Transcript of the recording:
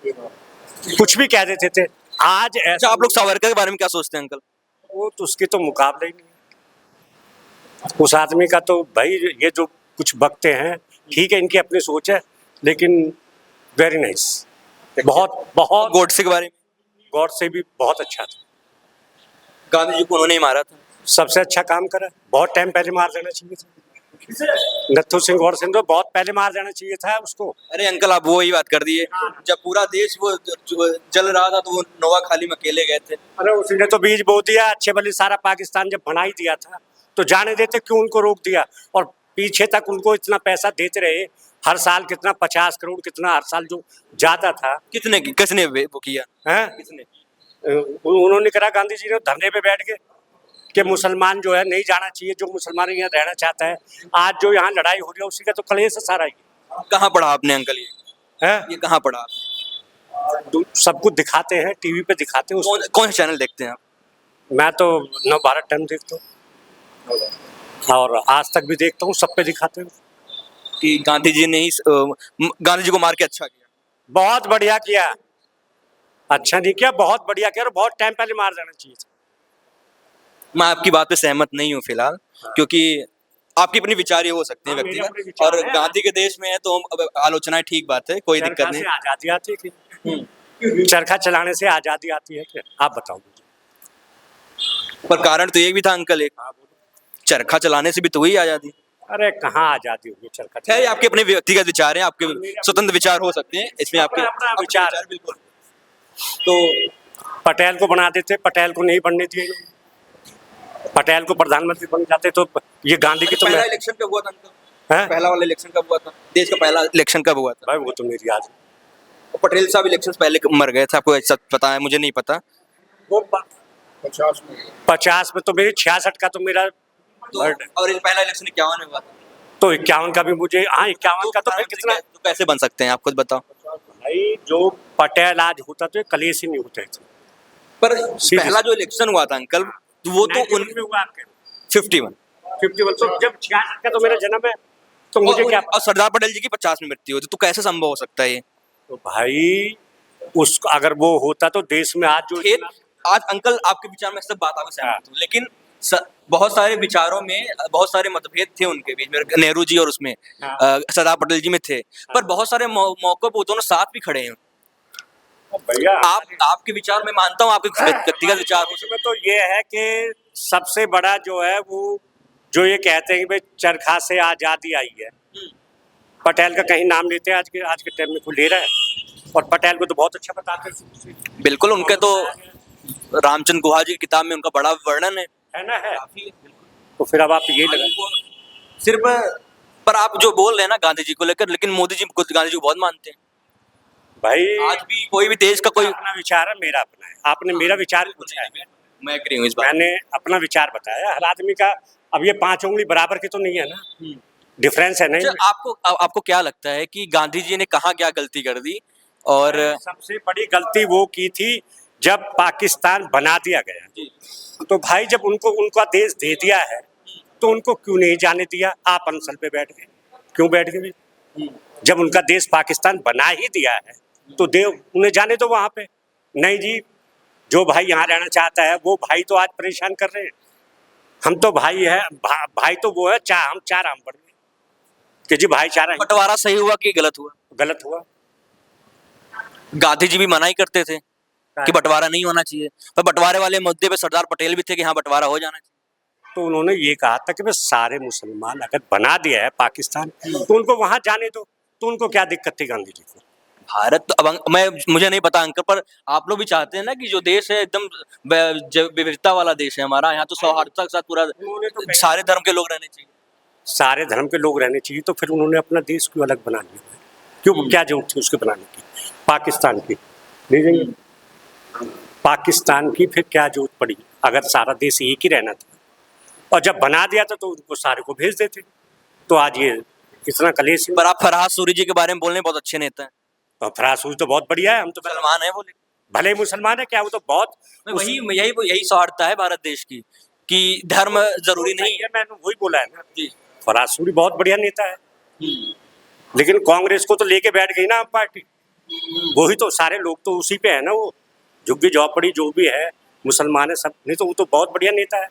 कुछ भी कह देते थे। आज अच्छा, ऐसा आप लोग सावरकर के बारे में क्या सोचते हैं अंकल? वो तो उसके तो मुकाबले ही नहीं है। उस आदमी का तो भाई ये जो कुछ बकते हैं ठीक है, इनकी अपनी सोच है, लेकिन वेरी नाइस, बहुत बहुत। गोडसे के बारे में? गौर से भी बहुत अच्छा था, गांधी जी को उन्होंने ही मारा था। सबसे अच्छा काम करा। बहुत टाइम पहले मार देना चाहिए था नत्थू सिंह गौर सिंह, तो बहुत पहले मार देना चाहिए था उसको। अरे अंकल, आप वो ही बात कर दिए, जब पूरा देश वो जल रहा था तो वो नोआखाली में अकेले गए थे। अरे उसने तो बीज बो दिया, अच्छे भले सारा पाकिस्तान जब बना ही दिया था तो जाने देते, क्यों उनको रोक दिया? और पीछे तक उनको इतना पैसा देते रहे, हर साल कितना 50 करोड़ कितना हर साल जो जाता था। किसने वो किया है किसने? उन्होंने करा, गांधी जी ने धरने पे बैठ के कि मुसलमान जो है नहीं जाना चाहिए, जो मुसलमान यहाँ रहना चाहता है। आज जो यहाँ लड़ाई हो रही है उसी का तो कलेश है सारा। कहाँ पढ़ा आपने अंकल है ये कहाँ पढ़ा आपने? सब कुछ दिखाते हैं, टीवी पे दिखाते हैं। कौन से चैनल देखते हैं आप? मैं तो नव भारत टाइम देखता हूँ और आज तक भी देखता हूँ, सब पे दिखाते हैं कि गांधी जी ने ही गांधी जी को मार के अच्छा किया। बहुत बढ़िया किया, अच्छा नहीं किया, बहुत बढ़िया किया, और बहुत टाइम पहले मार देना चाहिए था। मैं आपकी बात पे सहमत नहीं हूँ फिलहाल, क्योंकि आपकी अपनी विचार ये हो सकते हैं हाँ, मेरे अपने व्यक्तिगत, विचार और हैं। गांधी के देश में है तो अब आलोचनाएं ठीक बात है, कोई दिक्कत चरखा नहीं। से आजादी आती है कि चरखा चलाने से आजादी आती है क्या? आप बताओ मुझे। पर कारण तो ये भी था अंकल, एक चरखा चलाने से भी तो हुई आजादी। अरे कहाँ आजादी हुई चरखा है, आपके अपने व्यक्तिगत विचार हैं, आपके मेरा स्वतंत्र विचार हो सकते हैं इसमें, आपके अपना अपने विचार। बिल्कुल। तो पटेल को बना देते, पटेल को नहीं बनने दिए, पटेल को प्रधानमंत्री बन जाते तो ये गांधी की तो पहला इलेक्शन कब हुआ था अंकल? है पहला वाला इलेक्शन कब हुआ था? देश का पहला इलेक्शन कब हुआ था? भाई, वो तो मेरी याद है। और पटेल साहब इलेक्शन पहले मर गए थे, आपको ऐसा पता है? मुझे नहीं पता। वो 50 में तो मेरी 66 का तो मेरा तो और ये पहला इलेक्शन 51 में हुआ था। तो 51 का भी मुझे, हाँ 51 का तो फिर कितना। तो कैसे बन सकते हैं, आप खुद बताओ। भाई जो पटेल आज होता तो कलेश ही नहीं होते थे। पर पहला जो इलेक्शन हुआ था अंकल, वो तो 91 में हुआ आपके 51। 51 तो जब 66 का तो मेरा जन्म है, तो मुझे क्या और सरदार पटेल जी की 50 में मृत्यु हुई थी, तो कैसे संभव हो सकता है ये? तो भाई उस अगर वो होता तो देश में आज जो आज अंकल आपके विचार में सब बात आपसे सहमत हूँ, लेकिन बहुत सारे विचारों में बहुत सारे मतभेद थे उनके बीच में, नेहरू जी और उसमें सरदार पटेल जी में थे, पर बहुत सारे मौकों पर दोनों साथ भी खड़े हैं। भैया आपके विचार में मानता हूँ, आपके व्यक्तिगत विचार हो उसमें तो ये है कि सबसे बड़ा जो है वो जो ये कहते हैं कि भाई चरखा से आजादी आई है, पटेल का कहीं नाम लेते हैं आज के टाइम में कोई ले रहा है? और पटेल को तो बहुत अच्छा बताते हैं। बिल्कुल, उनके तो रामचंद्र गुहा जी की किताब में उनका बड़ा वर्णन है ना है। तो फिर अब आप ये लगा सिर्फ, पर आप जो बोल रहे हैं ना गांधी जी को लेकर, लेकिन मोदी जी गांधी जी को बहुत मानते हैं भाई। आज भी कोई भी देश का कोई अपना विचार है, मेरा अपना है, आपने मेरा विचार ही पूछा है। मैं एग्री हूँ इस बात। मैंने अपना विचार बताया, हर आदमी का। अब ये 5 उंगली बराबर की तो नहीं है ना, डिफरेंस है नहीं। आपको क्या लगता है कि गांधी जी ने कहाँ क्या गलती कर दी? और सबसे बड़ी गलती वो की थी जब पाकिस्तान बना दिया गया, तो भाई जब उनका देश दे दिया है तो उनको क्यों नहीं जाने दिया? आप अनशन पे बैठ गए, क्यों बैठ गए? जब उनका देश पाकिस्तान बना ही दिया है तो उन्हें जाने दो वहां पे। नहीं जी, जो भाई यहाँ रहना चाहता है वो भाई तो आज परेशान कर रहे हैं। हम तो भाई है, भाई तो वो है, हम 4 आम पड़ गए कि जी भाईचारा। बंटवारा सही हुआ कि गलत हुआ? गलत हुआ। गांधी जी भी मना ही करते थे कि बंटवारा नहीं होना चाहिए, पर बंटवारे वाले मुद्दे पे सरदार पटेल भी थे कि हाँ बंटवारा हो जाना चाहिए। तो उन्होंने ये कहा था कि बस सारे मुसलमान अगर बना दिया है पाकिस्तान तो उनको वहां जाने दो। तो उनको क्या दिक्कत थी गांधी जी को? भारत तो अब मुझे नहीं पता अंकल, पर आप लोग भी चाहते हैं ना कि जो देश है एकदम विविधता वाला देश है हमारा, यहाँ तो सौहार्दता के साथ पूरा सारे धर्म के लोग रहने चाहिए। सारे धर्म के लोग रहने चाहिए, तो फिर उन्होंने अपना देश क्यों अलग बना लिया? क्यों, क्या जरूरत थी उसके बनाने की? पाकिस्तान की पाकिस्तान की फिर क्या जरूरत पड़ी अगर सारा देश एक ही रहना था? और जब बना दिया था तो उनको सारे को भेज देते, तो आज ये इतना कलेश। पर आप फरहाद सूरी जी के बारे में बोलने बहुत अच्छे नेता हैं। और फरहाद सूरी तो बहुत बढ़िया है, हम तो मुसलमान है वो, भले मुसलमान है क्या, वो तो बहुत यही सौहार्दता है भारत देश की कि धर्म जरूरी नहीं है। मैंने वही बोला है ना जी, फरहाद सूरी बहुत बढ़िया नेता है, लेकिन कांग्रेस को तो लेके बैठ गई ना पार्टी। वही तो सारे लोग तो उसी पे है ना, वो झुग्गी झोपड़ी जो भी है, मुसलमान है सब, नहीं तो वो तो बहुत बढ़िया नेता है।